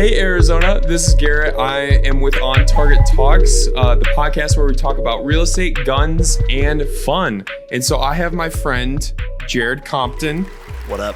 Hey Arizona, this is Garrett. I am with On Target Talks, the podcast where we talk about real estate, guns, and fun. And so I have my friend Jarod Compton. What up?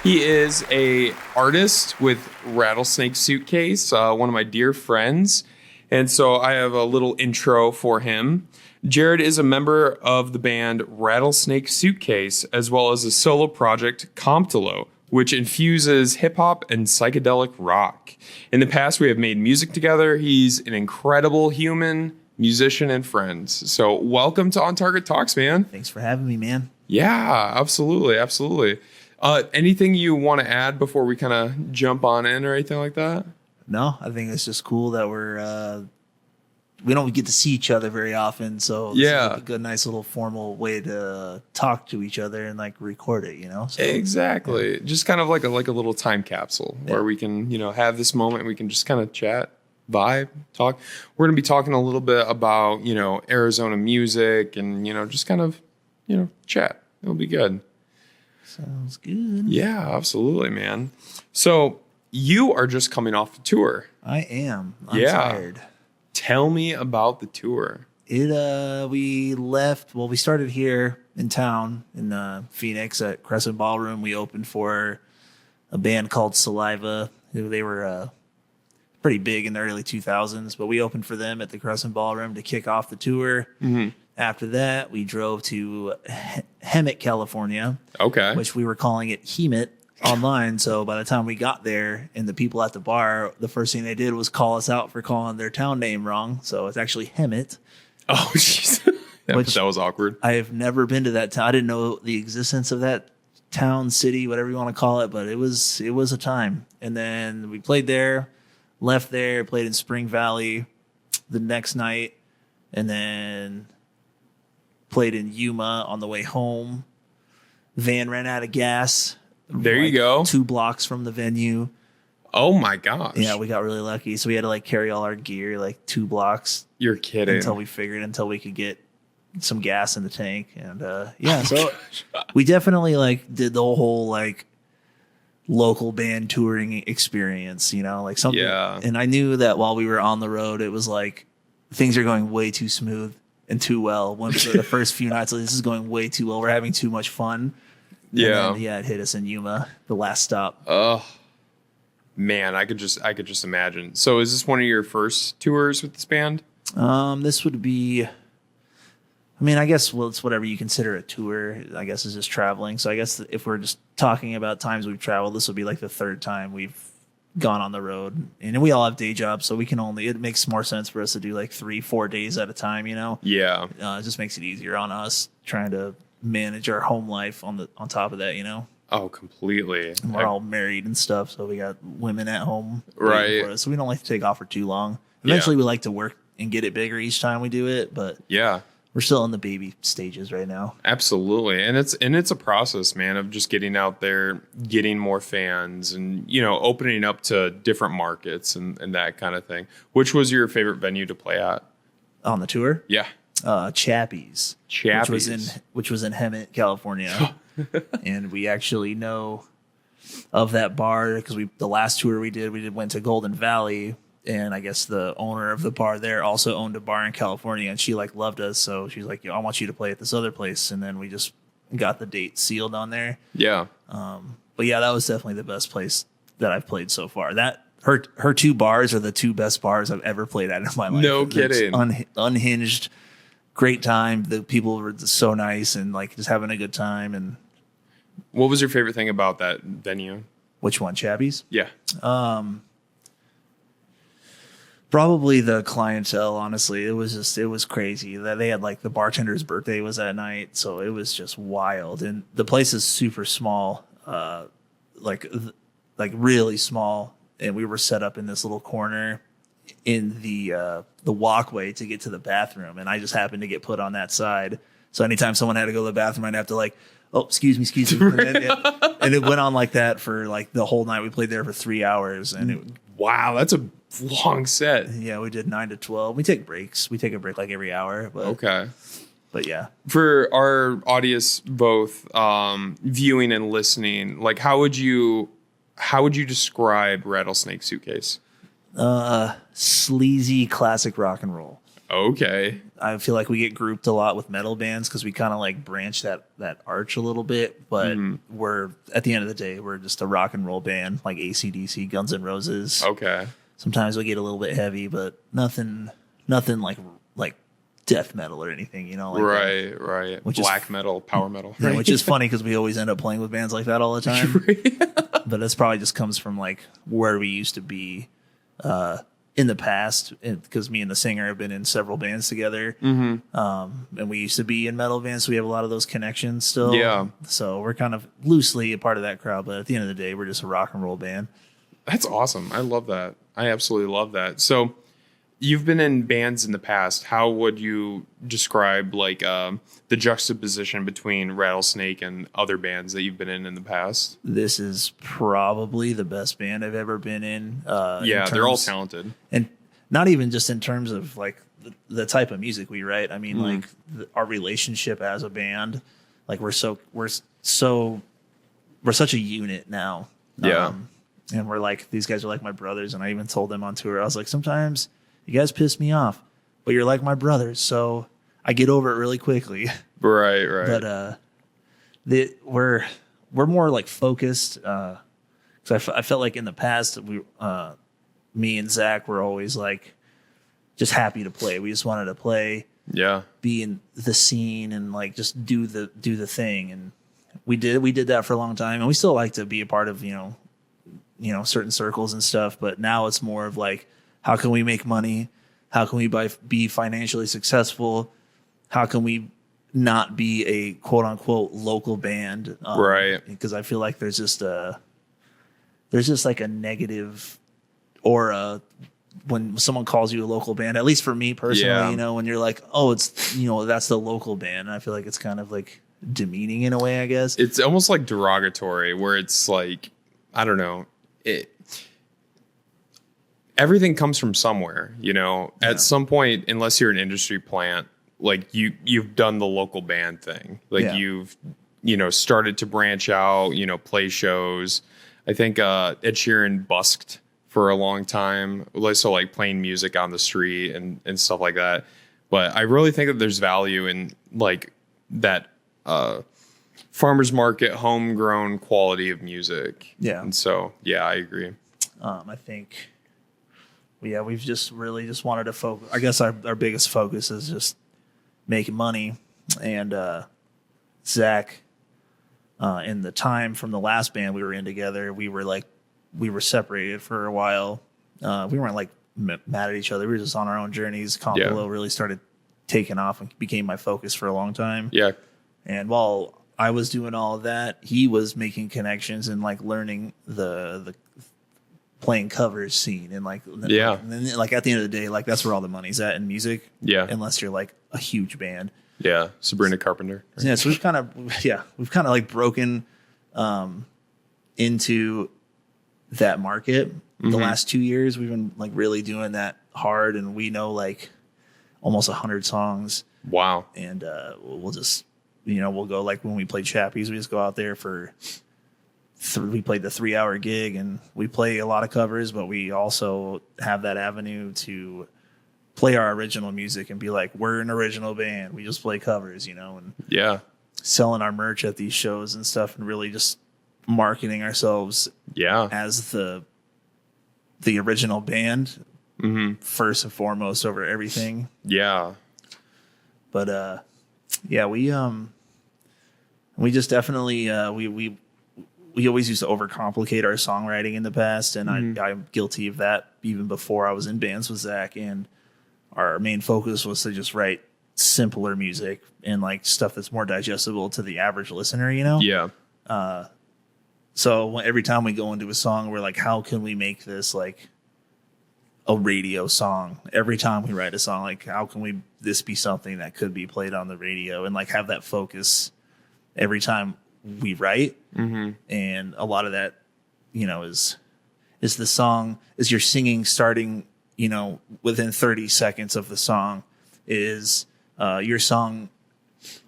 He is a artist with Rattlesnake Suitcase, one of my dear friends. And so I have a little intro for him. Jarod is a member of the band Rattlesnake Suitcase, as well as a solo project, Compton, which infuses hip-hop and psychedelic rock. In the past, we have made music together. He's an incredible human, musician, and friend. So welcome to On Target Talks, man. Thanks for having me, man. Yeah, absolutely, absolutely. Anything you want to add before we kind of jump on in or anything like that? No, I think it's just cool that we don't get to see each other very often, so this is like a good, nice little formal way to talk to each other and like record it, you know? So, exactly. Yeah. Just kind of like a little time capsule where we can, have this moment and we can just kind of chat, vibe, talk. We're going to be talking a little bit about, Arizona music and, just kind of, chat. It'll be good. Sounds good. Yeah, absolutely, man. So you are just coming off the tour. I am. I'm tired. Tell me about the tour. We started here in town in Phoenix at Crescent Ballroom. We opened for a band called Saliva. They were pretty big in the early 2000s, but we opened for them at the Crescent Ballroom to kick off the tour. Mm-hmm. After that, we drove to Hemet, California. Okay. Which we were calling it Hemet online. So by the time we got there and the people at the bar, the first thing they did was call us out for calling their town name wrong. So it's actually Hemet. Oh, jeez. That was awkward. I have never been to that town. I didn't know the existence of that town, city, whatever you want to call it, but it was a time. And then we played there, left there, played in Spring Valley the next night, and then played in Yuma on the way home. Van ran out of gas. There you go. 2 blocks from the venue. Oh my gosh. Yeah, we got really lucky. So we had to carry all our gear 2 blocks. You're kidding. Until we could get some gas in the tank. And so we definitely did the whole local band touring experience, something. Yeah. And I knew that while we were on the road, it was things are going way too smooth and too well. For the first few nights, this is going way too well. We're having too much fun. Yeah. And then, it hit us in Yuma, the last stop. Oh, man, I could just imagine. So is this one of your first tours with this band? This would be, I guess, it's whatever you consider a tour, I guess, is just traveling. So I guess if we're just talking about times we've traveled, this will be the 3rd time we've gone on the road. And we all have day jobs, so it makes more sense for us to do 3-4 days at a time, Yeah. It just makes it easier on us trying to manage our home life on top of that, Oh, completely. And we're all married and stuff, so we got women at home right for us, so we don't like to take off for too long. Eventually we like to work and get it bigger each time we do it, but we're still in the baby stages right now. Absolutely. And it's a process, man, of just getting out there, getting more fans and opening up to different markets and that kind of thing. Which was your favorite venue to play at on the tour? Yeah. Chappie's, which was in Hemet, California. And we actually know of that bar because the last tour we went to Golden Valley, and I guess the owner of the bar there also owned a bar in California, and she loved us, so she's like, I want you to play at this other place, and then we just got the date sealed on there. Yeah. But yeah, that was definitely the best place that I've played so far. That her 2 bars are the 2 best bars I've ever played at in my life. No kidding. Unhinged. Great time. The people were so nice and just having a good time. And what was your favorite thing about that venue? Which one, Chappie's? Yeah. Probably the clientele. Honestly, it was crazy. That they had the bartender's birthday was that night, so it was just wild. And the place is super small, really small. And we were set up in this little corner in the walkway to get to the bathroom, and I just happened to get put on that side. So anytime someone had to go to the bathroom, I'd have to oh, excuse me. And it went on like that for the whole night. We played there for 3 hours, and wow, that's a long set. Yeah, we did 9 to 12. We take breaks. We take a break every hour. But, okay. But yeah, for our audience, both viewing and listening, how would you how would you describe Rattlesnake Suitcase? Sleazy classic rock and roll. Okay. I feel like we get grouped a lot with metal bands because we kind of like branch that arch a little bit, but we're at the end of the day, we're just a rock and roll band like AC/DC, Guns N' Roses. Okay. Sometimes we get a little bit heavy, but nothing like death metal or anything, you know? Like right. Which Black metal, power metal. yeah, which is funny because we always end up playing with bands like that all the time. But this probably just comes from like where we used to be in the past, because me and the singer have been in several bands together. And we used to be in metal bands, so we have a lot of those connections still. Yeah. So we're kind of loosely a part of that crowd, but at the end of the day, we're just a rock and roll band. That's awesome. I love that. I absolutely love that. So you've been in bands in the past. How would you describe like the juxtaposition between Rattlesnake and other bands that you've been in the past? This is probably the best band I've ever been in. They're all talented. And not even just in terms of like the type of music we write. I mean, like our relationship as a band, like we're such a unit now. Yeah. And we're like, these guys are like my brothers. And I even told them on tour, I was like, sometimes you guys piss me off, but you're like my brothers. So I get over it really quickly. Right. But we're more like focused. Cause I felt like in the past, me and Zach were always like just happy to play. We just wanted to play, be in the scene and like just do the thing. And we did that for a long time, and we still like to be a part of, you know, certain circles and stuff. But now it's more of like, how can we make money? How can we be financially successful? How can we not be a quote unquote local band? Right. Because I feel like there's just like a negative aura when someone calls you a local band, at least for me personally, you know, when you're like, oh, it's, you know, that's the local band. And I feel like it's kind of like demeaning in a way, I guess. It's almost like derogatory, where it's like, I don't know, everything comes from somewhere, you know. At some point, unless you're an industry plant, like you've done the local band thing, like you've, you know, started to branch out, you know, play shows. I think Ed Sheeran busked for a long time, so like playing music on the street and stuff like that. But I really think that there's value in like that farmers market, homegrown quality of music. Yeah. And so, yeah, I agree. I think, we've just really just wanted to focus. I guess our biggest focus is just making money. And Zach, in the time from the last band we were in together, we were separated for a while. We weren't like mad at each other. We were just on our own journeys. Below really started taking off and became my focus for a long time. Yeah. And while I was doing all of that, he was making connections and like learning the playing covers scene. And like, and then, like at the end of the day, like that's where all the money's at in music. Yeah. Unless you're like a huge band. Yeah. Sabrina Carpenter. Right? Yeah. So we've kind of like broken into that market. The last 2 years, we've been like really doing that hard, and we know like almost 100 songs. Wow. And we'll just, you know, we'll go like when we played Chappies, we just go out there for we played the 3-hour gig, and we play a lot of covers, but we also have that avenue to play our original music and be like, we're an original band. We just play covers, you know, and selling our merch at these shows and stuff, and really just marketing ourselves as the original band first and foremost over everything. But we just definitely we always used to overcomplicate our songwriting in the past, and I'm guilty of that even before I was in bands with Zach. And our main focus was to just write simpler music and like stuff that's more digestible to the average listener, you know? So every time we go into a song, we're like, how can we make this like a radio song? Every time we write a song, like how can this be something that could be played on the radio, and like have that focus every time we write. And a lot of that, you know, is the song, is your singing starting, you know, within 30 seconds of the song, is your song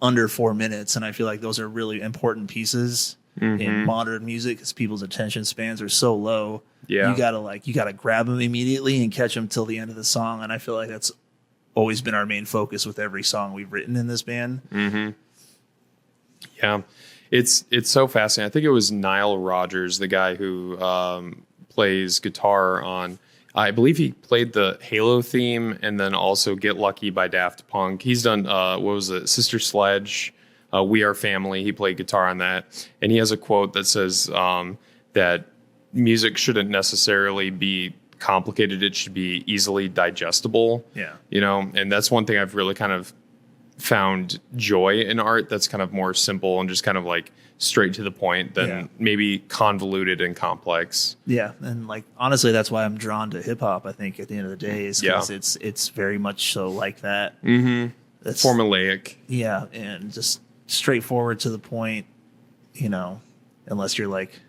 under 4 minutes. And I feel like those are really important pieces in modern music because people's attention spans are so low. Yeah. You gotta grab them immediately and catch them till the end of the song. And I feel like that's always been our main focus with every song we've written in this band. Mm-hmm. Yeah. It's so fascinating. I think it was Nile Rodgers, the guy who plays guitar on, I believe he played the Halo theme and then also Get Lucky by Daft Punk. He's done, what was it, Sister Sledge, We Are Family. He played guitar on that. And he has a quote that says that music shouldn't necessarily be complicated. It should be easily digestible. Yeah. You know, and that's one thing I've really kind of found joy in art that's kind of more simple and just kind of like straight to the point than maybe convoluted and complex. Yeah, and like honestly, that's why I'm drawn to hip hop. I think at the end of the day is because it's very much so like that. Mm-hmm. It's formulaic. Yeah, and just straightforward to the point. You know, unless you're like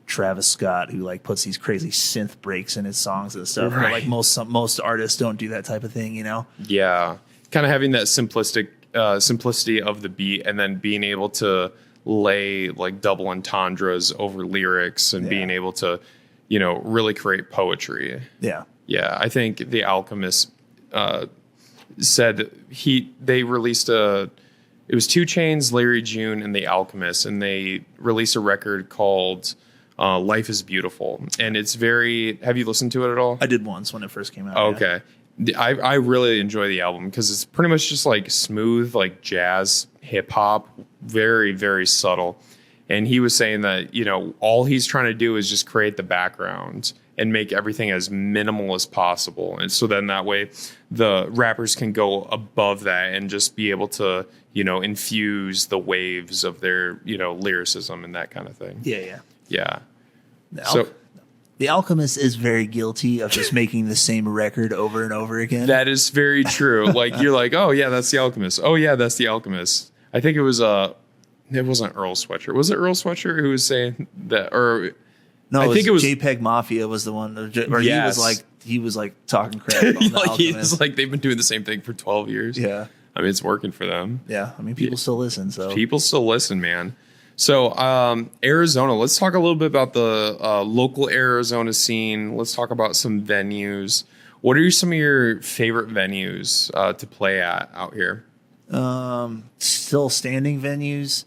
Travis Scott, who like puts these crazy synth breaks in his songs and stuff. Right. But like most artists don't do that type of thing. You know. Yeah, kind of having that simplicity of the beat, and then being able to lay like double entendres over lyrics and being able to, you know, really create poetry. Yeah. Yeah. I think The Alchemist said they released it was 2 Chainz, Larry June, and The Alchemist, and they released a record called Life is Beautiful. And it's have you listened to it at all? I did once when it first came out. Oh, okay. I really enjoy the album because it's pretty much just like smooth, like jazz, hip hop, very, very subtle. And he was saying that, you know, all he's trying to do is just create the background and make everything as minimal as possible. And so then that way the rappers can go above that and just be able to, you know, infuse the waves of their, you know, lyricism and that kind of thing. Yeah. Yeah. The Alchemist is very guilty of just making the same record over and over again. That is very true. Like you're like, oh yeah, that's The Alchemist. Oh yeah, that's The Alchemist. I think it was it wasn't Earl Sweatshirt. Was it Earl Sweatshirt who was saying that? Or no, I think it was JPEG Mafia was the one. Or he was like talking crap about The Alchemist. He's like they've been doing the same thing for 12 years. Yeah, I mean it's working for them. Yeah, I mean people still listen. So people still listen, man. So Arizona, let's talk a little bit about the local Arizona scene. Let's talk about some venues. What are some of your favorite venues to play at out here? Still standing venues.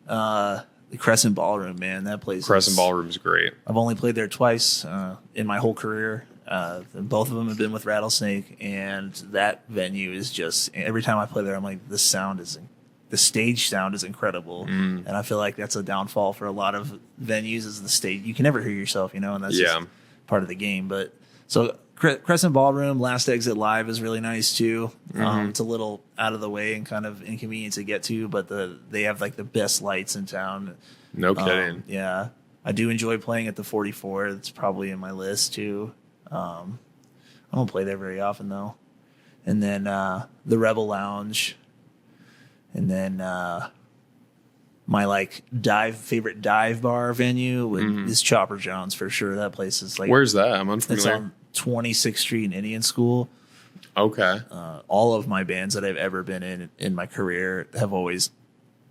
The Crescent Ballroom, man, that place. Crescent Ballroom is great. I've only played there twice in my whole career. Both of them have been with Rattlesnake, and that venue is just every time I play there, I'm like, the stage sound is incredible, and I feel like that's a downfall for a lot of venues. Is the stage you can never hear yourself, you know, and that's just part of the game. But so Crescent Ballroom, Last Exit Live is really nice too. It's a little out of the way and kind of inconvenient to get to, but they have like the best lights in town. No kidding. Yeah, I do enjoy playing at the 44. It's probably in my list too. I don't play there very often though. And then the Rebel Lounge. And then my like favorite dive bar venue is Chopper Jones for sure. That place is like, where's that? I'm unfamiliar. It's on 26th Street in Indian School. Okay. All of my bands that I've ever been in my career have always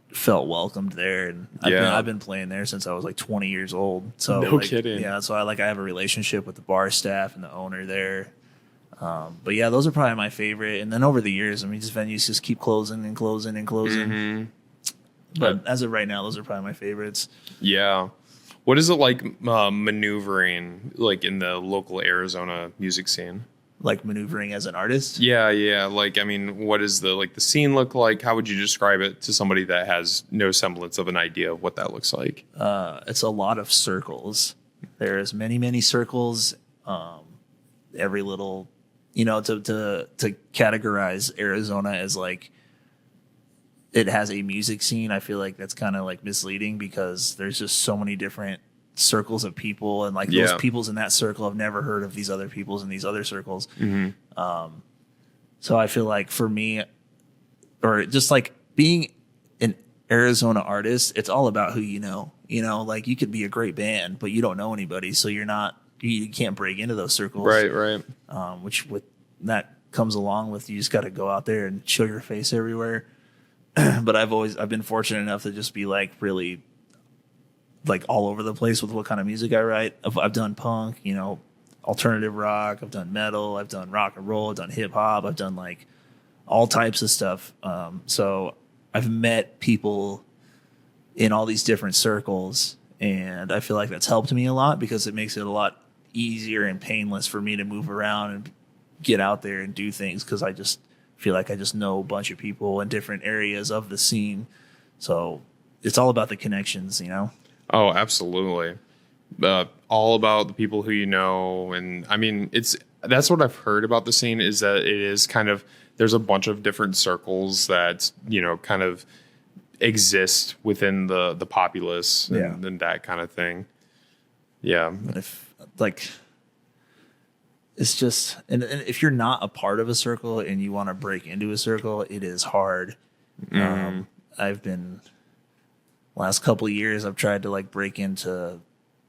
felt welcomed there, and I've been playing there since I was like 20 years old. So no kidding. Yeah, so I have a relationship with the bar staff and the owner there. But yeah, those are probably my favorite. And then over the years, I mean, just venues just keep closing and closing and closing. Mm-hmm. But as of right now, those are probably my favorites. Yeah. What is it like maneuvering like in the local Arizona music scene? Like maneuvering as an artist? Yeah. Like, I mean, what does the scene look like? How would you describe it to somebody that has no semblance of an idea of what that looks like? It's a lot of circles. There's many, many circles. Every little, you know, to categorize Arizona as like it has a music scene, I feel like that's kind of like misleading because there's just so many different circles of people, and like those peoples in that circle have never heard of these other peoples in these other circles. Mm-hmm. So I feel like for me, or just like being an Arizona artist, it's all about who you know. You know, like you could be a great band, but you don't know anybody, so you can't break into those circles. Right. Which with that comes along with you just got to go out there and show your face everywhere. But I've been fortunate enough to just be like really like all over the place with what kind of music I write. I've done punk, alternative rock. I've done metal. I've done rock and roll. I've done hip hop. I've done like all types of stuff. So I've met people in all these different circles, and I feel like that's helped me a lot because it makes it a lot easier and painless for me to move around and get out there and do things, because I just feel like I just know a bunch of people in different areas of the scene. So it's all about the connections, Oh, absolutely. All about the people who you know. And I mean, that's what I've heard about the scene, is that it is kind of, there's a bunch of different circles that, kind of exist within the populace and that kind of thing. Yeah. But if it's just, and if you're not a part of a circle and you want to break into a circle, it is hard. I've been, last couple of years, I've tried to like break into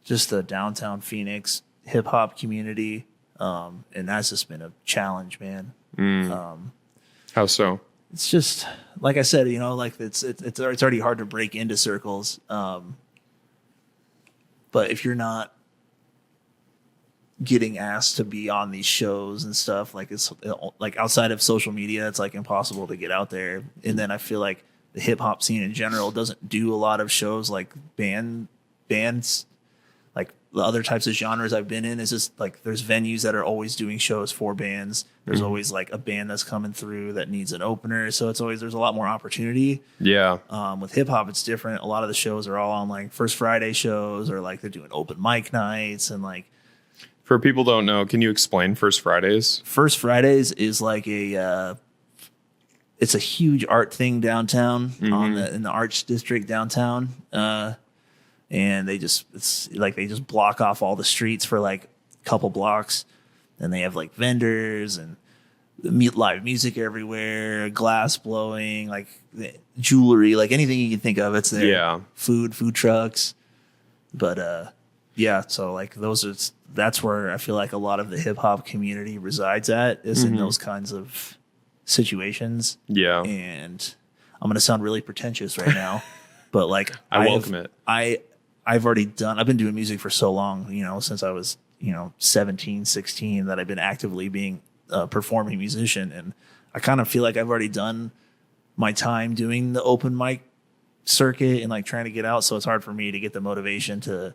just the downtown Phoenix hip hop community. And that's just been a challenge, man. How so? It's just, like I said, like it's already hard to break into circles. But if you're not getting asked to be on these shows and stuff, like it's like outside of social media, it's like impossible to get out there. And then I feel like the hip hop scene in general doesn't do a lot of shows like bands, like the other types of genres I've been in. Is just like there's venues that are always doing shows for bands. There's always like a band that's coming through that needs an opener. So there's a lot more opportunity. Yeah. With hip hop, it's different. A lot of the shows are all on like First Friday shows, or like they're doing open mic nights. And like, for people who don't know, can you explain First Fridays? First Fridays is like it's a huge art thing downtown in the Arts District downtown. And they just block off all the streets for like a couple blocks, and they have like vendors and live music everywhere, glass blowing, like jewelry, like anything you can think of, it's there. Yeah. Food trucks. But so like that's where I feel like a lot of the hip hop community resides at, is in those kinds of situations. Yeah. And I'm going to sound really pretentious right now, but like I welcome it. I've been doing music for so long, since I was, 17, 16, that I've been actively being a performing musician. And I kind of feel like I've already done my time doing the open mic circuit and like trying to get out. So it's hard for me to get the motivation to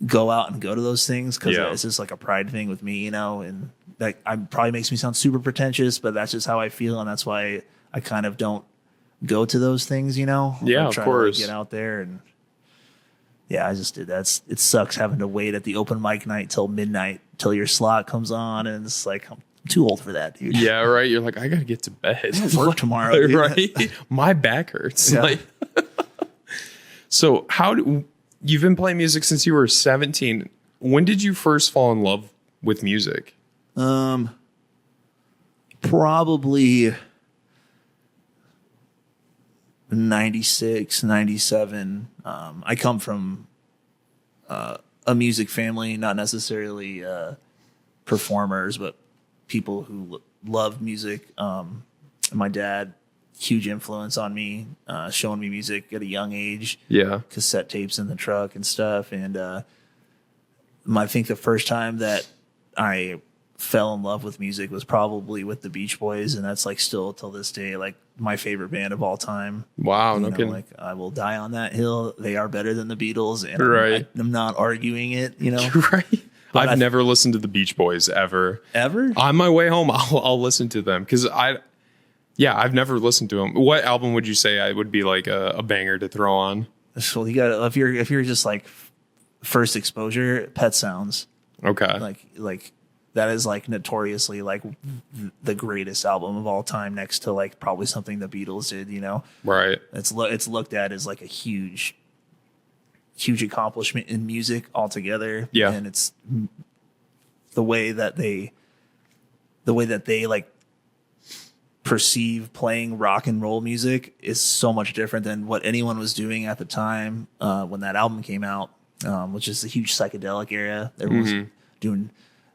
go out and go to those things, because it's just like a pride thing with me, and that probably makes me sound super pretentious, but that's just how I feel. And that's why I kind of don't go to those things, Yeah, of course. To get out there. And I just did that. It sucks having to wait at the open mic night till midnight till your slot comes on, and it's like, I'm too old for that, dude. Yeah, right. You're like, I gotta get to bed. Work tomorrow, dude. Right? My back hurts. Yeah. Like, so you've been playing music since you were 17. When did you first fall in love with music? Probably 96, 97. I come from a music family, not necessarily performers, but people who love music. My dad, huge influence on me, showing me music at a young age. Yeah. Cassette tapes in the truck and stuff. And I think the first time that I fell in love with music was probably with the Beach Boys, and that's like still till this day like my favorite band of all time. Wow, no kidding. Like I will die on that hill. They are better than the Beatles, and right. I'm not arguing it. Right. But I've never listened to the Beach Boys ever. Ever? On my way home, I'll listen to them because I've never listened to them. What album would you say I would be like a banger to throw on? So you got if you're just like first exposure, Pet Sounds. Okay. Like that is like notoriously like the greatest album of all time, next to like probably something the Beatles did. Right. It's looked at as like a huge accomplishment in music altogether. Yeah. And it's the way that they like perceive playing rock and roll music is so much different than what anyone was doing at the time when that album came out, which is a huge psychedelic era. Everyone was doing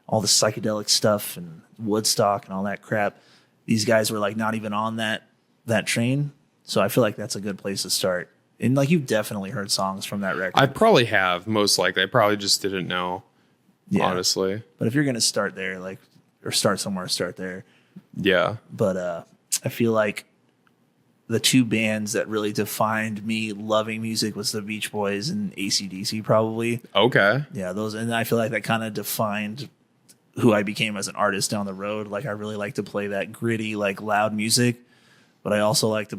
all the psychedelic stuff and Woodstock and all that crap. These guys were like not even on that train. So I feel like that's a good place to start, And like you've definitely heard songs from that record. I probably have, most likely. I probably just didn't know, honestly. But if you're gonna start there, or start somewhere, start there. Yeah. But I feel like the two bands that really defined me loving music was the Beach Boys and AC/DC, probably. Okay. Yeah, those, and I feel like that kind of defined who I became as an artist down the road. Like I really like to play that gritty, like loud music, but I also like to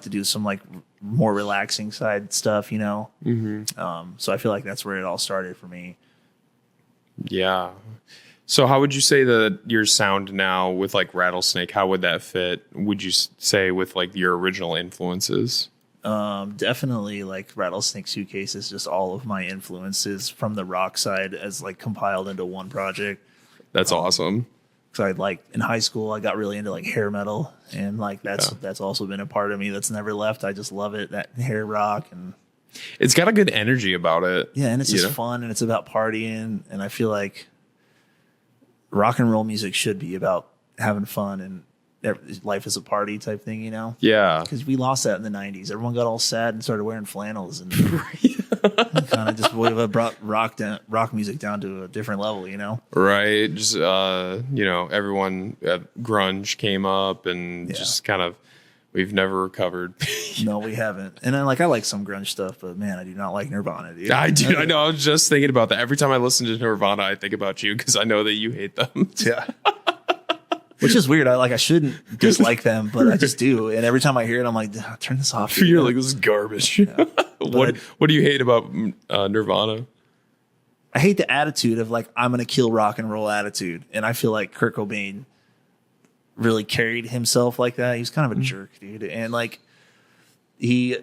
do some like more relaxing side stuff, you know? Mm-hmm. So I feel like that's where it all started for me. Yeah. So how would you say that your sound now with like Rattlesnake, how would that fit, would you say, with like your original influences? Definitely like Rattlesnake Suitcase is just all of my influences from the rock side as like compiled into one project. That's awesome. So I like in high school, I got really into like hair metal, and like that's also been a part of me that's never left. I just love it, that hair rock, and it's got a good energy about it. Yeah, and it's just fun, and it's about partying, and I feel like rock and roll music should be about having fun and life is a party type thing, you know? Yeah. Because we lost that in the 90s. Everyone got all sad and started wearing flannels, and kind of just brought rock music down to a different level, you know? Right. Just, everyone, grunge came up and just kind of, we've never recovered. No, we haven't. And I like some grunge stuff, but man, I do not like Nirvana, dude. I do. I know. I was just thinking about that. Every time I listen to Nirvana, I think about you because I know that you hate them. Yeah. Which is weird. I shouldn't dislike them, but I just do. And every time I hear it, I'm like, turn this off. You're like, this is garbage. Yeah. What do you hate about Nirvana? I hate the attitude of like, I'm going to kill rock and roll attitude. And I feel like Kurt Cobain really carried himself like that. He was kind of a jerk, dude. And like, he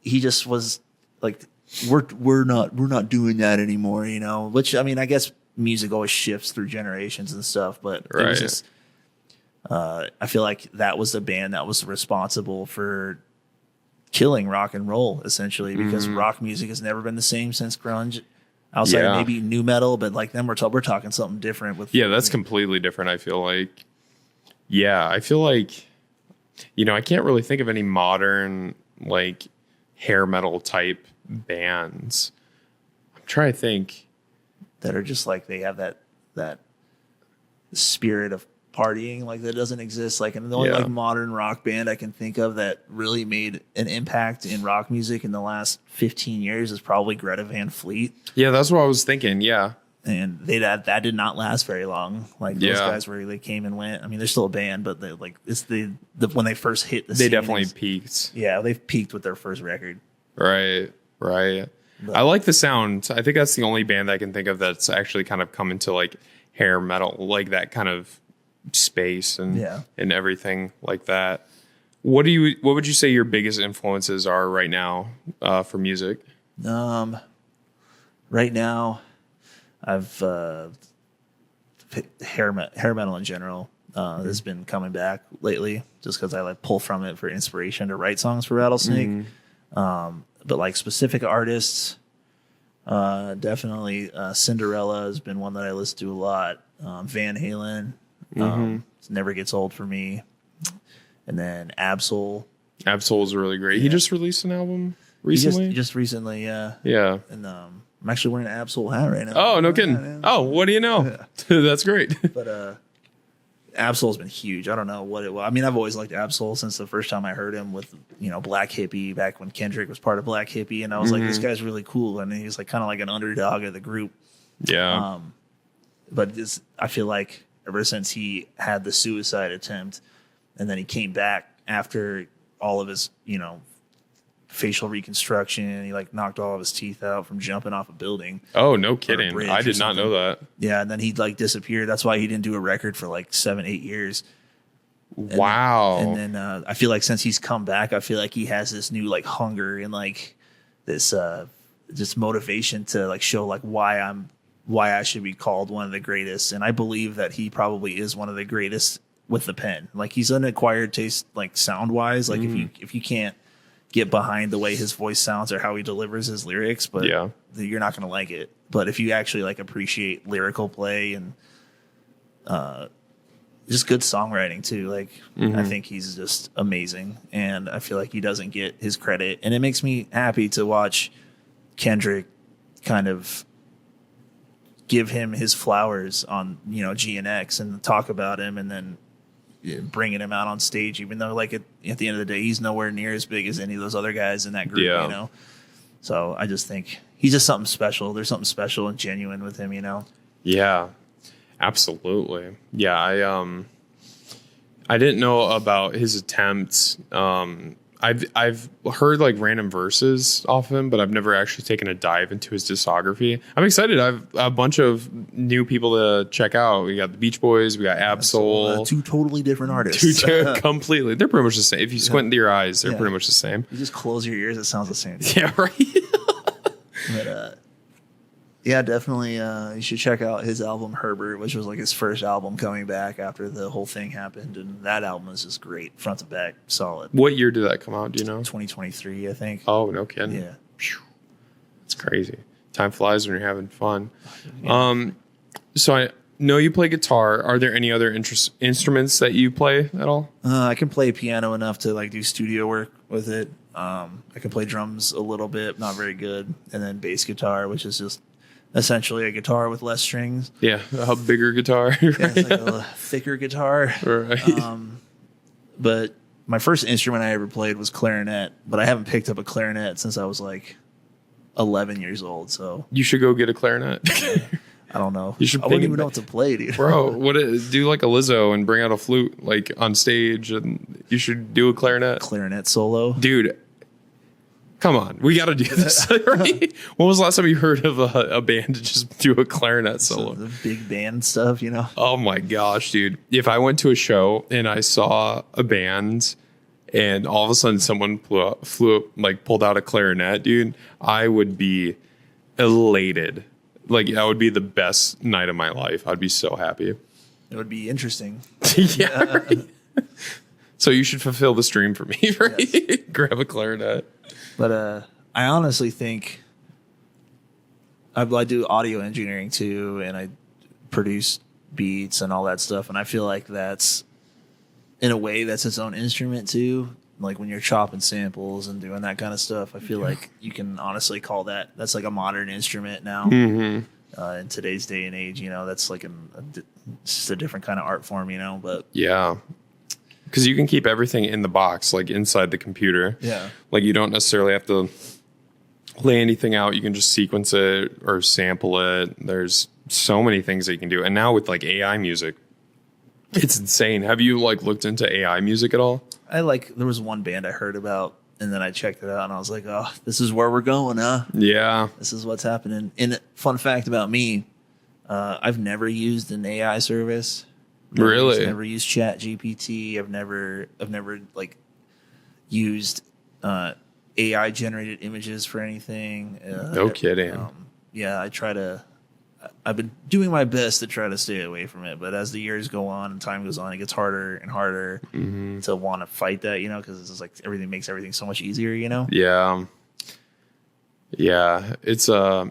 just was like, we're not doing that anymore, you know? Which, I mean, I guess music always shifts through generations and stuff, but it was just, I feel like that was the band that was responsible for killing rock and roll, essentially, because rock music has never been the same since grunge. Outside of maybe new metal, but like them, we're talking something different. That's completely different. I feel like, I I can't really think of any modern like hair metal type bands. I'm trying to think that are just like they have that spirit of partying like that doesn't exist. Like, and the only like modern rock band I can think of that really made an impact in rock music in the last 15 years is probably Greta Van Fleet. Yeah, that's what I was thinking. Yeah. And that did not last very long. Like those guys they came and went. I mean, they're still a band, but they like it's the when they first hit the scene, they definitely peaked. Yeah, they've peaked with their first record. Right. But I like the sound. I think that's the only band I can think of that's actually kind of come into like hair metal, like that kind of space and everything like that. What would you say your biggest influences are right now for music? Right now, I've hair metal in general has been coming back lately, just because I like pull from it for inspiration to write songs for Rattlesnake. But like specific artists, definitely Cinderella has been one that I listen to a lot. Van Halen, it never gets old for me. And then Absol. Absol is really great. He just released an album recently. Just recently, yeah. Yeah. And I'm actually wearing an Absol hat right now. Oh, no kidding. Oh, what do you know? Yeah. That's great. But Absol's been huge. I don't know what it was. I mean, I've always liked Absol since the first time I heard him with, Black Hippie, back when Kendrick was part of Black Hippie. And I was like, this guy's really cool. And he's like kind of like an underdog of the group. Yeah. But I feel like ever since he had the suicide attempt and then he came back after all of his, facial reconstruction, he like knocked all of his teeth out from jumping off a building. Oh, no kidding. I did not know that. Yeah. And then he like disappeared. That's why he didn't do a record for like 7-8 years. Wow. And then I feel like since he's come back, I feel like he has this new like hunger and like this just motivation to like show like why I should be called one of the greatest. And I believe that he probably is one of the greatest with the pen. Like he's an acquired taste, like sound wise. Like if you can't get behind the way his voice sounds or how he delivers his lyrics, but you're not going to like it. But if you actually like appreciate lyrical play and just good songwriting too. Like I think he's just amazing, and I feel like he doesn't get his credit, and it makes me happy to watch Kendrick kind of give him his flowers on GNX and talk about him, and then bringing him out on stage, even though like at the end of the day he's nowhere near as big as any of those other guys in that group. So I just think he's just something special. There's something special and genuine with him. Yeah, absolutely. Yeah, I didn't know about his attempts. I've heard like random verses off him, but I've never actually taken a dive into his discography. I'm excited. I've a bunch of new people to check out. We got the Beach Boys, we got Absol. Two totally different artists. Completely. They're pretty much the same. If you squint into your eyes, they're pretty much the same. You just close your ears, it sounds the same. Yeah, right. But yeah, definitely. You should check out his album Herbert, which was like his first album coming back after the whole thing happened, and that album is just great, front to back, solid. What year did that come out? Do you know? 2023, I think. Oh, no kidding. Yeah, it's crazy. Time flies when you're having fun. Yeah. So I know you play guitar. Are there any other instruments that you play at all? I can play piano enough to like do studio work with it. I can play drums a little bit, not very good, and then bass guitar, which is just essentially a guitar with less strings. Yeah, a bigger guitar. Right? Yeah, it's like a thicker guitar. Right. But my first instrument I ever played was clarinet, but I haven't picked up a clarinet since I was like 11 years old. So you should go get a clarinet. I don't know. You should. I wouldn't even know what to play, dude. Bro, do like a Lizzo and bring out a flute like on stage, and you should do a clarinet solo, dude. Come on, we got to do this. Right? When was the last time you heard of a band to just do a clarinet solo? The big band stuff, Oh my gosh, dude. If I went to a show and I saw a band and all of a sudden someone pulled out a clarinet, dude, I would be elated. Like, that would be the best night of my life. I'd be so happy. It would be interesting. Yeah. Right? So you should fulfill this dream for me, right? Yes. Grab a clarinet. But I honestly think I do audio engineering too, and I produce beats and all that stuff. And I feel like that's, in a way, that's its own instrument too. Like when you're chopping samples and doing that kind of stuff, I feel like you can honestly call that's like a modern instrument now. Mm-hmm. In today's day and age, that's like just a different kind of art form, But yeah. Because you can keep everything in the box, like inside the computer. Yeah. Like you don't necessarily have to lay anything out. You can just sequence it or sample it. There's so many things that you can do. And now with like AI music, it's insane. Have you like looked into AI music at all? There was one band I heard about, and then I checked it out and I was like, oh, this is where we're going, huh? Yeah. This is what's happening. And fun fact about me, I've never used an AI service. Really? Never used Chat GPT. I've never like used AI generated images for anything. No kidding. Yeah, I've been doing my best to try to stay away from it, but as the years go on and time goes on, it gets harder and harder to want to fight that, because it's just like everything makes everything so much easier, Yeah. Yeah. It's a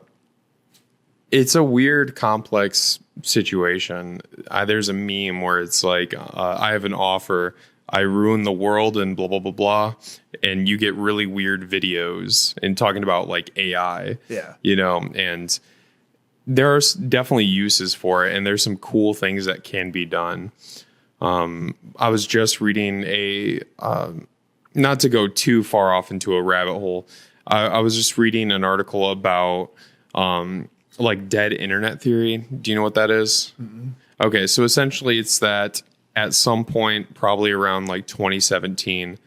weird, complex situation. There's a meme where it's like, I have an offer, I ruin the world and blah, blah, blah, blah. And you get really weird videos and talking about like AI, and there's definitely uses for it. And there's some cool things that can be done. I was just reading not to go too far off into a rabbit hole. I was just reading an article about, like dead internet theory. Do you know what that is? Mm-hmm. Okay, so essentially it's that at some point, probably around like 2017,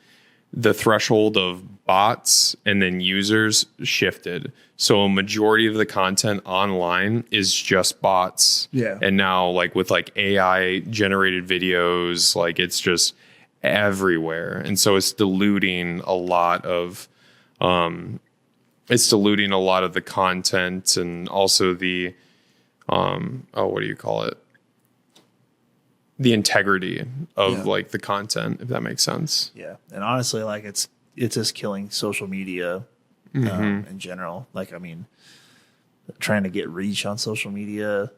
the threshold of bots and then users shifted. So a majority of the content online is just bots. Yeah. And now like with like AI generated videos, like it's just everywhere. And so it's diluting a lot of the content and also the, what do you call it? The integrity of like the content, if that makes sense. Yeah. And honestly, like it's just killing social media in general. Like, I mean, trying to get reach on social media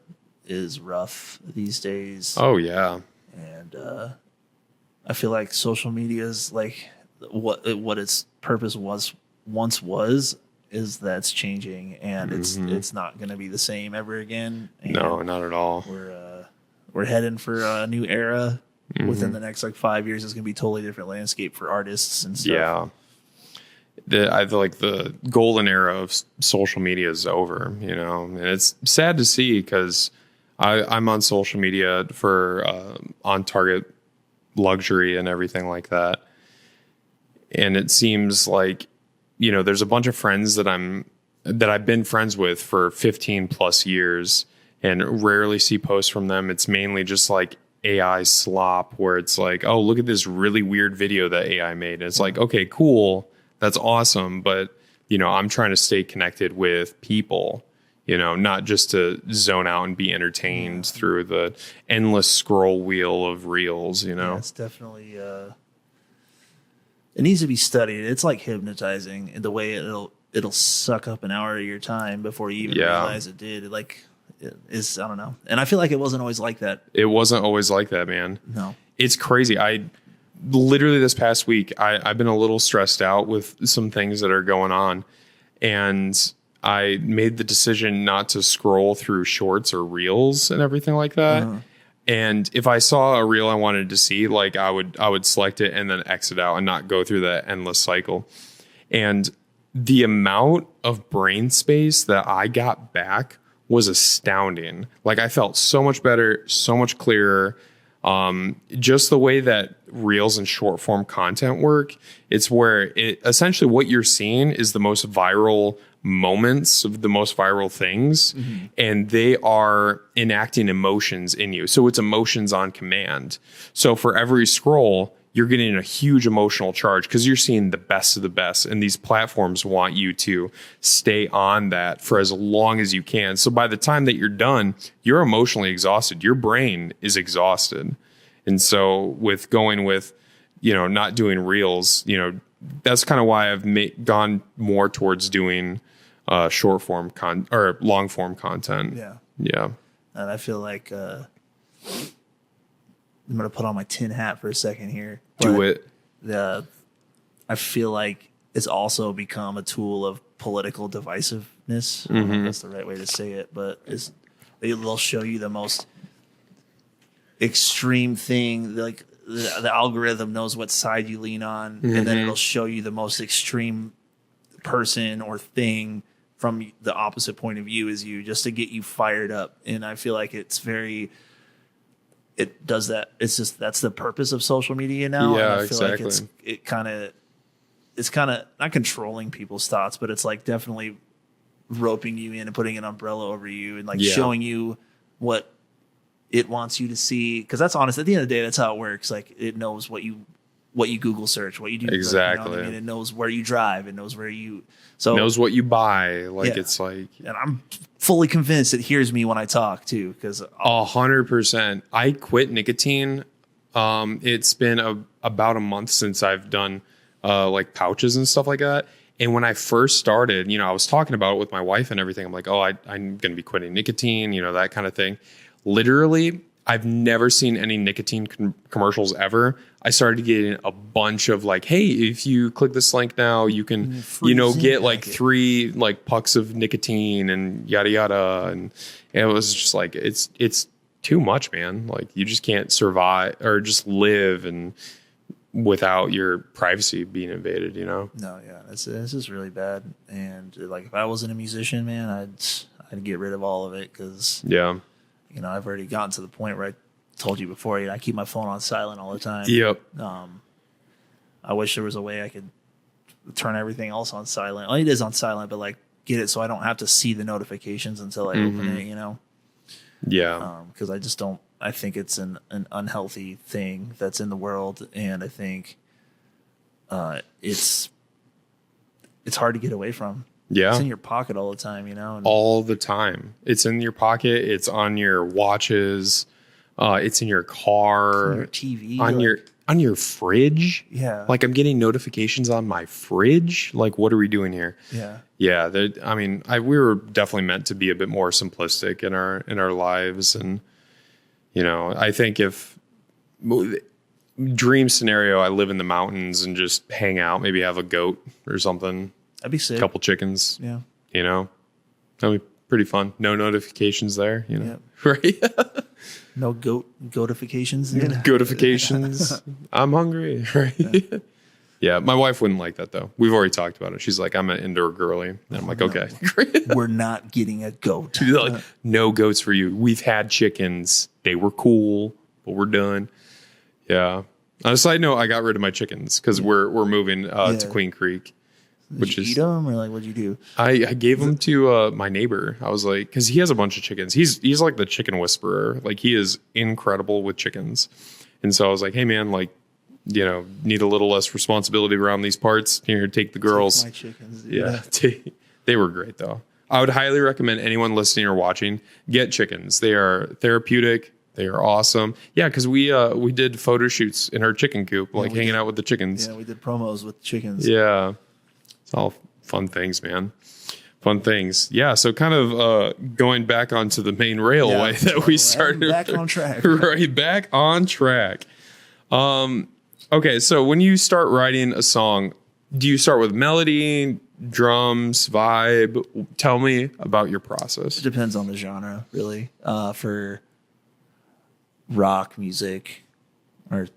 is rough these days. Oh yeah. And I feel like social media is like what its purpose was is that's changing, and it's not going to be the same ever again. And no, not at all. We're heading for a new era. Within the next 5 years, it's going to be a totally different landscape for artists and stuff. Yeah. I feel like the golden era of social media is over, and it's sad to see because I'm on social media for on Target luxury and everything like that. And it seems like, there's a bunch of friends that I've been friends with for 15 plus years and rarely see posts from them. It's mainly just like AI slop where it's like, oh, look at this really weird video that AI made. And it's like, okay, cool. That's awesome. But, I'm trying to stay connected with people, not just to zone out and be entertained through the endless scroll wheel of reels, Yeah, it's definitely, it needs to be studied. It's like hypnotizing in the way it'll suck up an hour of your time before you even realize it did. I don't know. And I feel like it wasn't always like that. It wasn't always like that, man. No. It's crazy. I literally this past week, I've been a little stressed out with some things that are going on. And I made the decision not to scroll through shorts or reels and everything like that. And if I saw a reel I wanted to see, I would select it and then exit out and not go through that endless cycle. And the amount of brain space that I got back was astounding. I felt so much better, so much clearer. Just the way that reels and short form content work, it's where essentially what you're seeing is the most viral moments of the most viral things, and they are enacting emotions in you. So it's emotions on command. So for every scroll, you're getting a huge emotional charge because you're seeing the best of the best. And these platforms want you to stay on that for as long as you can. So by the time that you're done, you're emotionally exhausted. Your brain is exhausted. And so with going with, not doing reels, that's kind of why I've gone more towards doing short form or long form content. Yeah. And I feel like, I'm going to put on my tin hat for a second here. Do it. I feel like it's also become a tool of political divisiveness. I don't know if that's the right way to say it, but they'll show you the most extreme thing. The algorithm knows what side you lean on, and then it'll show you the most extreme person or thing from the opposite point of view as you, just to get you fired up. And I feel like it does that. It's just, that's the purpose of social media now. Yeah, and I feel exactly. Like it's kind of not controlling people's thoughts, but it's definitely roping you in and putting an umbrella over you and showing you what it wants you to see. Cause that's honest. At the end of the day, that's how it works. It knows what you Google search, what you do. Exactly. You know what I mean? It knows where you drive. It knows where knows what you buy. It's and I'm fully convinced it hears me when I talk too. Cause 100%. I quit nicotine. It's been about a month since I've done pouches and stuff like that. And when I first started, I was talking about it with my wife and everything. I'm like, I'm going to be quitting nicotine, that kind of thing. Literally, I've never seen any nicotine commercials ever. I started getting a bunch of hey, if you click this link now, you can, get 3 pucks of nicotine and yada yada. And it was just it's too much, man. You just can't survive or just live and without your privacy being invaded, No, yeah, this is really bad. And if I wasn't a musician, man, I'd get rid of all of it because I've already gotten to the point where I told you before, I keep my phone on silent all the time. Yep. I wish there was a way I could turn everything else on silent. Well, it is on silent, but get it so I don't have to see the notifications until I open it, Yeah. Because I just don't. I think it's an unhealthy thing that's in the world, and I think it's hard to get away from. Yeah. It's in your pocket all the time, and all the time. It's in your pocket. It's on your watches. It's in your car. It's on your TV. On your fridge. Yeah. I'm getting notifications on my fridge. What are we doing here? Yeah. Yeah. We were definitely meant to be a bit more simplistic in our lives. And, I think if dream scenario, I live in the mountains and just hang out, maybe have a goat or something. That'd be sick. A couple chickens. Yeah. You know, that'd be pretty fun. No notifications there, you know, Yeah. right? No goatifications. Goatifications. I'm hungry, right? Yeah, my wife wouldn't like that though. We've already taled about it. She's like, I'm an indoor girly. And I'm like, okay. We're not getting a goat. She's like, no goats for you. We've had chickens. They were cool, but we're done. Yeah. On a side note, I got rid of my chickens because we're moving to Queen Creek. Did you eat them or like what'd you do? I gave them to my neighbor. I was like, because he has a bunch of chickens. He's like the chicken whisperer. Like he is incredible with chickens. And so I was like, hey man, like, you know, need a little less responsibility around these parts. Here, take the girls. Take my chickens. Yeah. They were great though. I would highly recommend anyone listening or watching get chickens. They are therapeutic. They are awesome. Yeah, because we did photo shoots in our chicken coop, like hanging out with the chickens. Yeah, we did promos with chickens. Yeah. It's all fun things, man. Fun things. Yeah, so kind of going back onto the main railway that we started. Back on track. Right, back on track. Okay, so when you start writing a song, do you start with melody, drums, vibe? Tell me about your process. It depends on the genre, really. For rock music or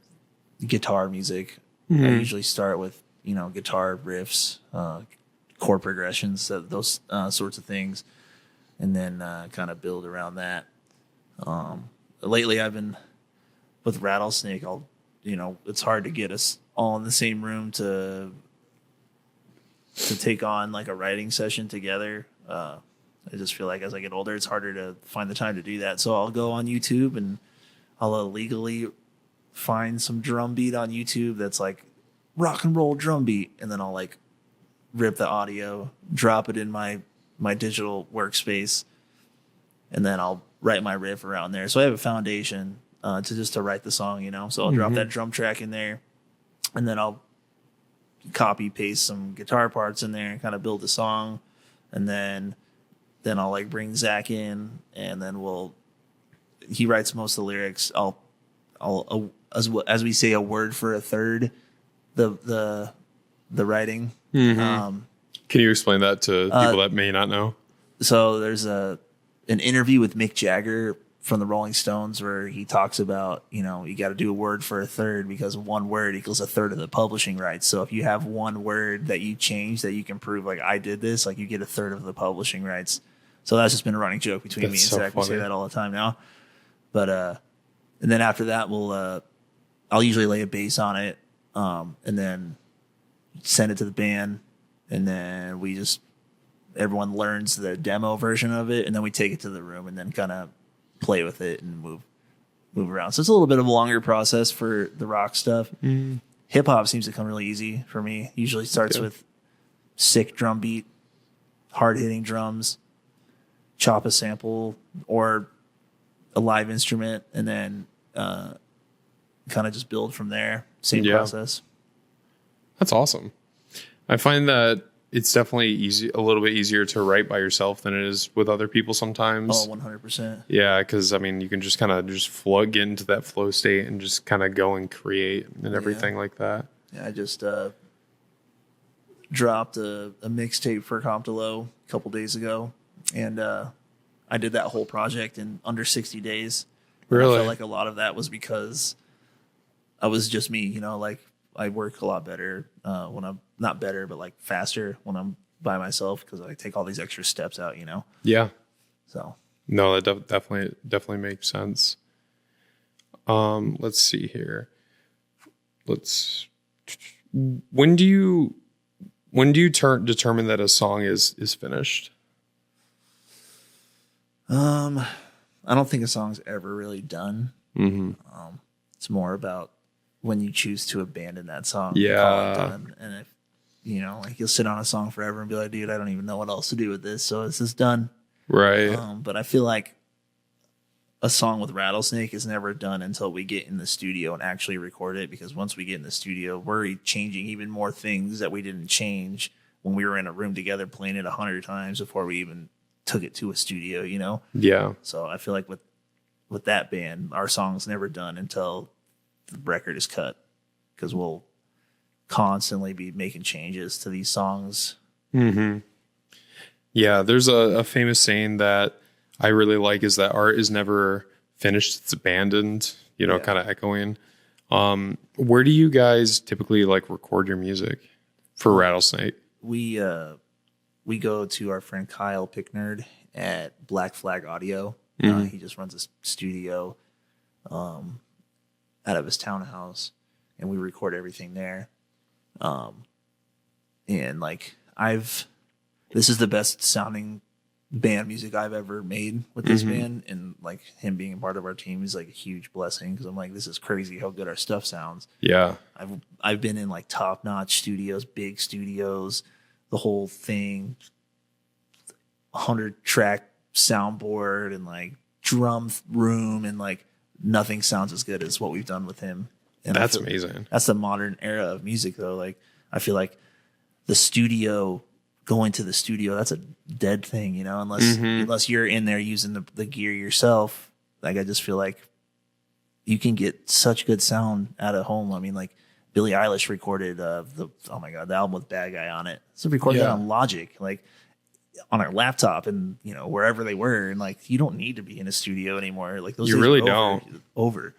guitar music, I usually start with, you know, guitar riffs, chord progressions, those sorts of things, and then kind of build around that. Lately, I've been with Rattlesnake. It's hard to get us all in the same room to take on like a writing session together. I just feel like as I get older, it's harder to find the time to do that. So I'll go on YouTube and I'll illegally find some drum beat on YouTube that's like rock and roll drum beat, and then I'll like rip the audio, drop it in my digital workspace, and then I'll write my riff around there. So I have a foundation to write the song, you know. So I'll drop that drum track in there, and then I'll copy paste some guitar parts in there and kind of build the song, and then I'll like bring Zach in, and then he writes most of the lyrics. I'll as we say, a word for a third the writing. Can you explain that to people that may not know? So there's an interview with Mick Jagger from the Rolling Stones where he talks about, you know, you got to do a word for a third because one word equals a third of the publishing rights. So if you have one word that you change that you can prove like I did this, like you get a third of the publishing rights. So that's just been a running joke between me and Zach. We say that all the time now. But and then after that I'll usually lay a bass on it, and then send it to the band, and then everyone learns the demo version of it, and then we take it to the room and then kind of play with it and move around. So it's a little bit of a longer process for the rock stuff. Hip hop seems to come really easy for me. Usually starts with sick drum beat, hard hitting drums, chop a sample or a live instrument, and then kind of just build from there. Same process. That's awesome. I find that it's definitely a little bit easier to write by yourself than it is with other people sometimes. Oh, 100%. Yeah, because I mean, you can just kind of just get into that flow state and just kind of go and create and everything like that. Yeah, I just dropped a mixtape for Compton a couple days ago, and I did that whole project in under 60 days. Really? I felt like a lot of that was because I was just me, you know, like I work a lot better when I'm not better, but like faster when I'm by myself because I take all these extra steps out, you know? Yeah. So. No, that definitely makes sense. Let's see here. When do you determine that a song is finished? I don't think a song's ever really done. It's more about when you choose to abandon that song. Yeah. Call it done. And if, you know, like you'll sit on a song forever and be like, dude, I don't even know what else to do with this. So it's just done. Right. But I feel like a song with Rattlesnake is never done until we get in the studio and actually record it. Because once we get in the studio, we're changing even more things that we didn't change when we were in a room together playing it 100 times before we even took it to a studio, you know? Yeah. So I feel like with that band, our song's never done until the record is cut, because we'll constantly be making changes to these songs. Mm-hmm. Yeah, there's a famous saying that I really like, is that art is never finished, it's abandoned, kind of echoing. Where do you guys typically like record your music for Rattlesnake? We go to our friend Kyle Picknerd at Black Flag Audio. He just runs a studio out of his townhouse, and we record everything there. And like this is the best sounding band music I've ever made with this band, and like him being a part of our team is like a huge blessing, because I'm like, this is crazy how good our stuff sounds. Yeah, I've been in like top notch studios, big studios, the whole thing, 100-track soundboard and like drum room, and like nothing sounds as good as what we've done with him. And that's amazing. That's the modern era of music, though. Like, I feel like going to the studio, that's a dead thing, unless you're in there using the gear yourself. Like, I just feel like you can get such good sound out of home. I mean, like Billie Eilish recorded the album with Bad Guy on it. So recorded that on Logic, like on our laptop, and wherever they were. And like, you don't need to be in a studio anymore. Like, those you days really are don't. Over.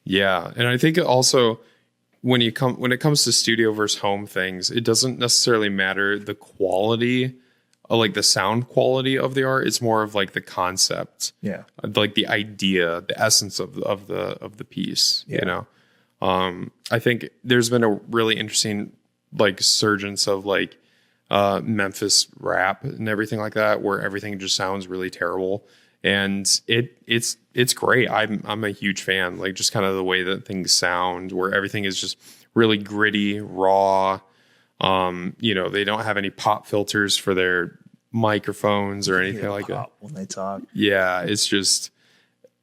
Yeah, and I think also when it comes to studio versus home things, it doesn't necessarily matter the quality, like the sound quality of the art. It's more of like the concept, like the idea, the essence of the piece. I think there's been a really interesting like surgence of like Memphis rap and everything like that, where everything just sounds really terrible. And it's great. I'm a huge fan, like just kind of the way that things sound, where everything is just really gritty, raw. They don't have any pop filters for their microphones or anything like that when they talk. Yeah, it's just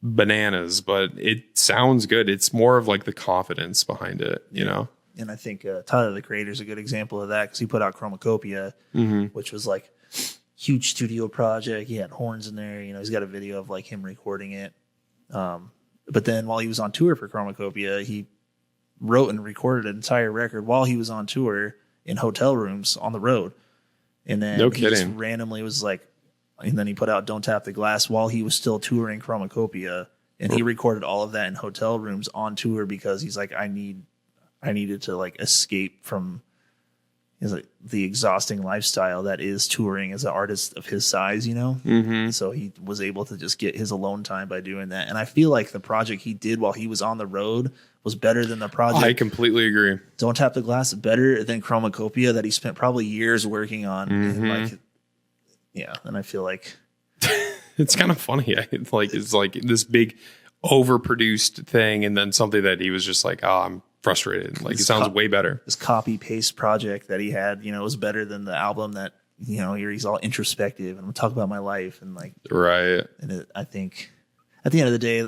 bananas, but it sounds good. It's more of like the confidence behind it, And I think Tyler the Creator is a good example of that, because he put out Chromacopia, which was like huge studio project. He had horns in there. He's got a video of like him recording it. But then while he was on tour for Chromacopia, he wrote and recorded an entire record while he was on tour in hotel rooms on the road. And then no he kidding. just randomly was like, and then he put out Don't Tap the Glass while he was still touring Chromacopia. And he recorded all of that in hotel rooms on tour, because he's like, I needed to like escape from the exhausting lifestyle that is touring as an artist of his size, So he was able to just get his alone time by doing that. And I feel like the project he did while he was on the road was better than the project. I completely agree. Don't Tap the Glass, better than Chromacopia, that he spent probably years working on. And and I feel like it's kind of funny. It's like this big overproduced thing, and then something that he was just like, I'm frustrated. Like, it sounds way better. This copy paste project that he had, was better than the album that, he's all introspective and I'm talking about my life, and like, right. And I think at the end of the day,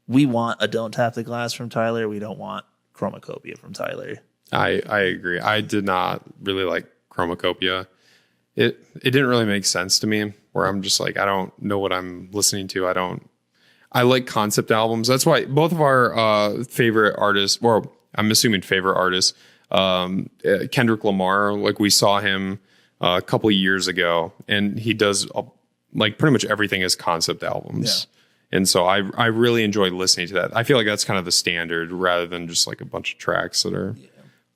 we want a Don't Tap the Glass from Tyler. We don't want Chromacopia from Tyler. I agree. I did not really like Chromacopia. It didn't really make sense to me, where I'm just like, I don't know what I'm listening to. I like concept albums. That's why both of our favorite artists, or I'm assuming favorite artists, Kendrick Lamar, like we saw him a couple of years ago, and he does like pretty much everything as concept albums. Yeah. And so I really enjoy listening to that. I feel like that's kind of the standard, rather than just like a bunch of tracks that are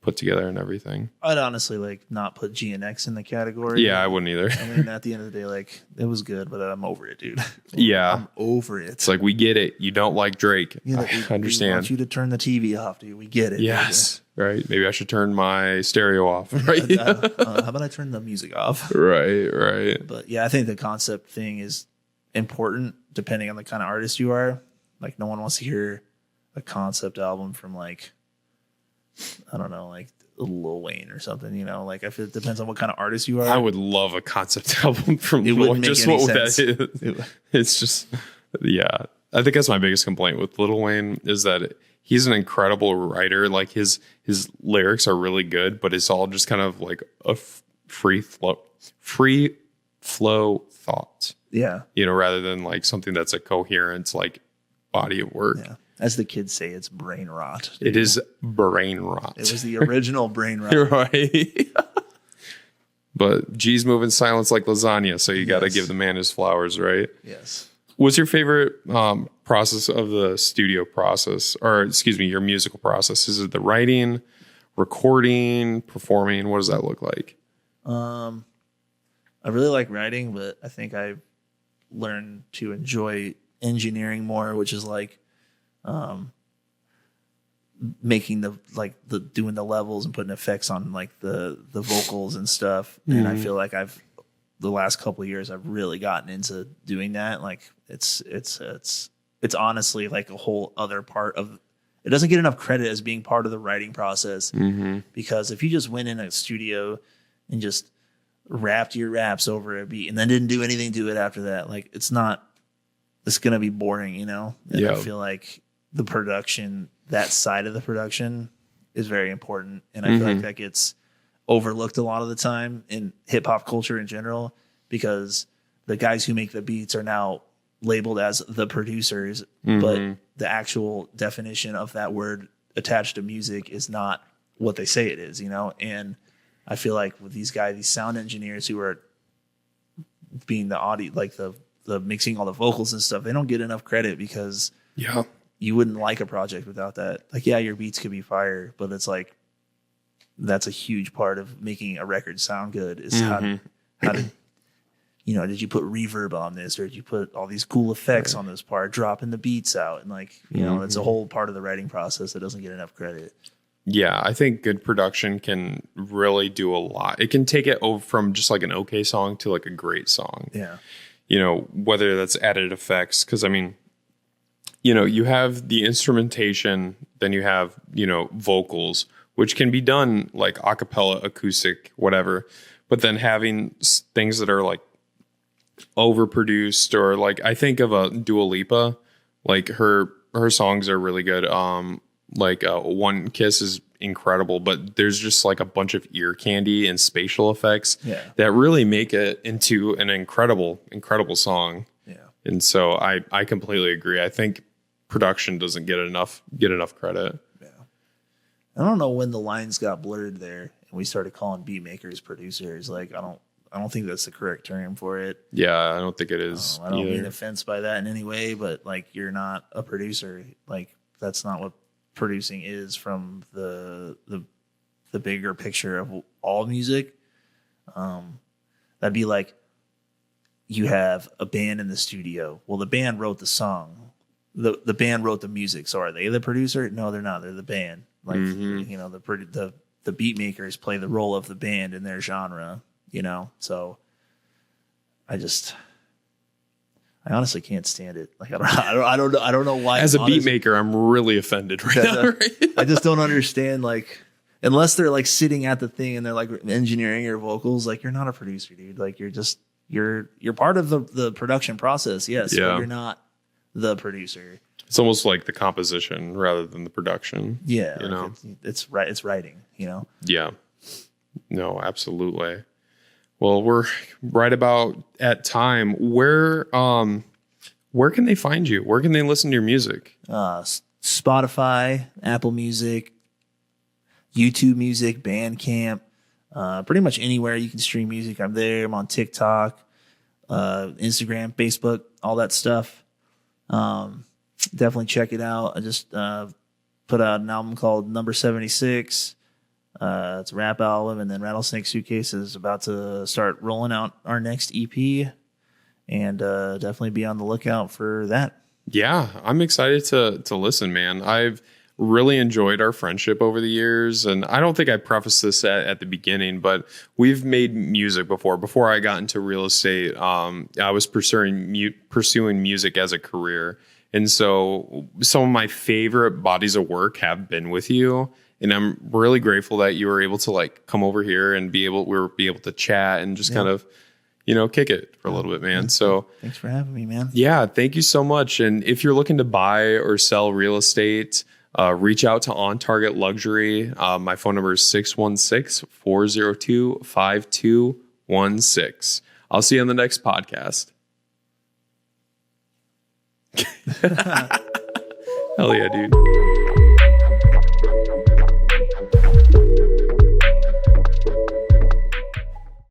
put together and everything. I'd honestly like not put GNX in the category. Yeah, I wouldn't either. I mean, at the end of the day, like, it was good, but I'm over it, dude. Yeah. I'm over it. It's like, we get it. You don't like Drake. I understand. We want you to turn the TV off, dude. We get it. Yes. Right. Maybe I should turn my stereo off. Right. How about I turn the music off? Right. But yeah, I think the concept thing is important depending on the kind of artist you are. Like, no one wants to hear a concept album from like, I don't know, like Lil Wayne or something, like, I feel it depends on what kind of artist you are. I would love a concept album from Lil Wayne. Just what sense. That is. It's just, yeah. I think that's my biggest complaint with Lil Wayne, is that he's an incredible writer. Like, his lyrics are really good, but it's all just kind of like a free flow thought. Yeah. Rather than like something that's a coherent like body of work. Yeah. As the kids say, it's brain rot. It is brain rot. It was the original brain rot. Right. But G's moving silence like lasagna, so you got to give the man his flowers, right? Yes. What's your favorite process of the studio process, or excuse me, your musical process? Is it the writing, recording, performing? What does that look like? I really like writing, but I think I learned to enjoy engineering more, which is like making doing the levels and putting effects on like the vocals and stuff. And I feel like the last couple of years I've really gotten into doing that. Like it's honestly like a whole other part of it. Doesn't get enough credit as being part of the writing process, because if you just went in a studio and just rapped your raps over a beat and then didn't do anything to it after that, like it's gonna be boring, you know? And I feel like the production, that side of the production is very important. And I feel like that gets overlooked a lot of the time in hip hop culture in general, because the guys who make the beats are now labeled as the producers, but the actual definition of that word attached to music is not what they say it is, you know? And I feel like with these guys, these sound engineers who are being the audio, like the mixing all the vocals and stuff, they don't get enough credit, because you wouldn't like a project without that. Like, yeah, your beats could be fire, but it's like, that's a huge part of making a record sound good is how to, you know, did you put reverb on this, or did you put all these cool effects on this part, dropping the beats out? And like, you know, it's a whole part of the writing process that doesn't get enough credit. Yeah, I think good production can really do a lot. It can take it over from just like an okay song to like a great song. Yeah. You know, whether that's added effects, because I mean, you know, you have the instrumentation, then you have, you know, vocals, which can be done like a cappella, acoustic, whatever. But then having things that are like overproduced, or like I think of a Dua Lipa, like her songs are really good. One Kiss is incredible, but there's just like a bunch of ear candy and spatial effects that really make it into an incredible song. Yeah. And so I completely agree. I think production doesn't get enough credit. Yeah. I don't know when the lines got blurred there and we started calling beat makers producers. Like I don't think that's the correct term for it. Yeah, I don't think it is. I don't mean offense by that in any way, but like you're not a producer. Like that's not what producing is from the bigger picture of all music. That'd be like you have a band in the studio. Well, the band wrote the song. The band wrote the music. So are they the producer? No, they're not. They're the band. Like you know, the beat makers play the role of the band in their genre. You know, so I honestly can't stand it. Like I don't know why. As a beat maker, I'm really offended right now. Right? I just don't understand. Like, unless they're like sitting at the thing and they're like engineering your vocals, like you're not a producer, dude. Like you're part of the production process, yes, but you're not the producer. It's almost like the composition rather than the production. Yeah, you know, it's right. It's writing. You know. Yeah. No, absolutely. Well, we're right about at time. Where can they find you? Where can they listen to your music? Spotify, Apple Music, YouTube Music, Bandcamp, pretty much anywhere you can stream music. I'm there. I'm on TikTok, Instagram, Facebook, all that stuff. Definitely check it out. I just put out an album called Number 76. It's a rap album, and then Rattlesnake Suitcase is about to start rolling out our next EP, and definitely be on the lookout for that. Yeah, I'm excited to listen, man. I've really enjoyed our friendship over the years, and I don't think I prefaced this at the beginning, but we've made music before. Before I got into real estate, I was pursuing music as a career, and so some of my favorite bodies of work have been with you. And I'm really grateful that you were able to like come over here and be able to chat and just kind of, you know, kick it for a little bit, man. So thanks for having me, man. Yeah, thank you so much. And if you're looking to buy or sell real estate, reach out to On Target Luxury. My phone number is 616-402-5216. I'll see you on the next podcast. Hell yeah, dude.